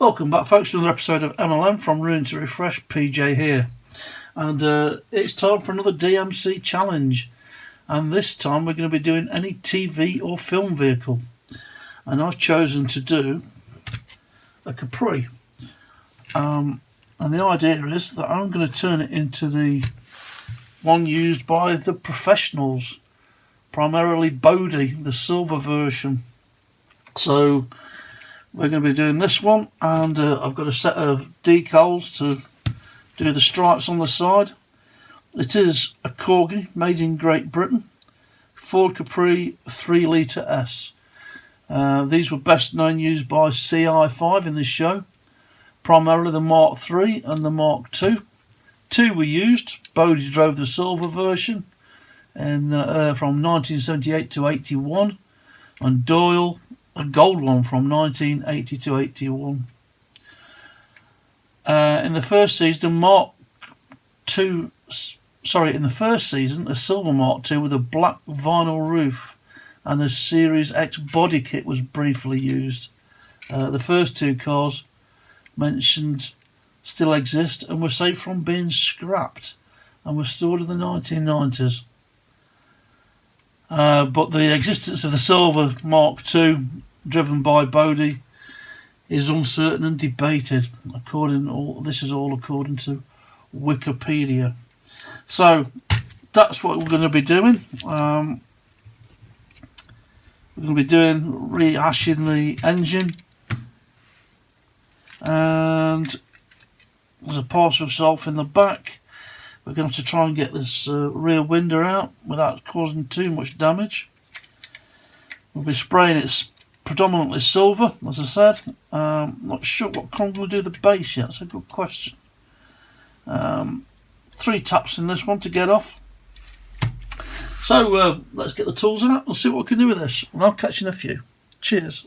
Welcome back, folks, to another episode of MLM from Ruin to Refresh. PJ here, and it's time for another DMC challenge. And this time we're going to be doing any TV or film vehicle, and I've chosen to do a Capri. And the idea is that I'm going to turn it into the one used by the professionals, primarily Bodie, the silver version. So we're going to be doing this one, and I've got a set of decals to do the stripes on the side. It is a Corgi made in Great Britain, Ford Capri 3.0s. These were best known used by CI5 in this show, primarily the Mark III and the Mark II. Two were used. Bodie drove the silver version from 1978 to 81, and Doyle a gold one from 1980 to 81. In the first season, a silver Mark II with a black vinyl roof and a Series X body kit was briefly used. The first two cars mentioned still exist and were saved from being scrapped and were stored in the 1990s. But the existence of the silver Mark II, driven by Bodie, is uncertain and debated. This is all according to Wikipedia. So that's what we're going to be doing. We're going to be rehashing the engine, and there's a partial self in the back. We're going to have to try and get this rear window out without causing too much damage. We'll be spraying it predominantly silver, as I said. Not sure what colour I'm going to do the base yet. That's a good question. 3 taps in this one to get off. So let's get the tools out and see what we can do with this. And I'll catch you in a few. Cheers.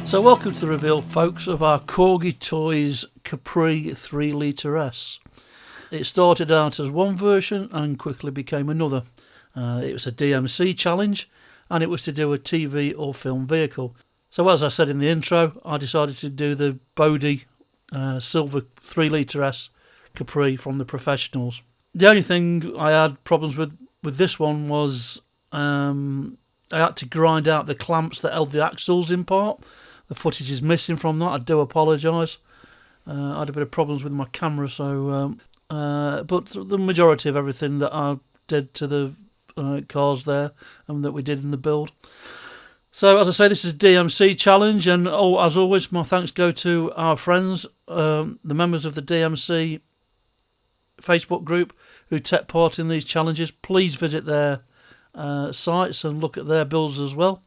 So welcome to the reveal, folks, of our Corgi Toys Capri 3.0s. It started out as one version and quickly became another. It was a DMC challenge, and it was to do a TV or film vehicle. So as I said in the intro, I decided to do the Bodie silver 3.0s Capri from the Professionals. The only thing I had problems with this one was I had to grind out the clamps that held the axles in part. The footage is missing from that. I do apologise. I had a bit of problems with my camera, so but the majority of everything that I did to the cars there and that we did in the build. So as I say, this is a DMC challenge, and as always, my thanks go to our friends, the members of the DMC Facebook group who take part in these challenges. Please visit their sites and look at their builds as well.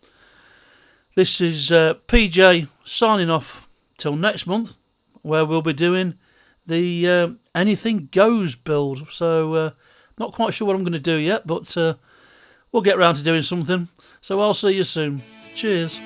This is PJ signing off till next month, where we'll be doing the Anything Goes build. So not quite sure what I'm going to do yet, but we'll get round to doing something. So I'll see you soon. Cheers.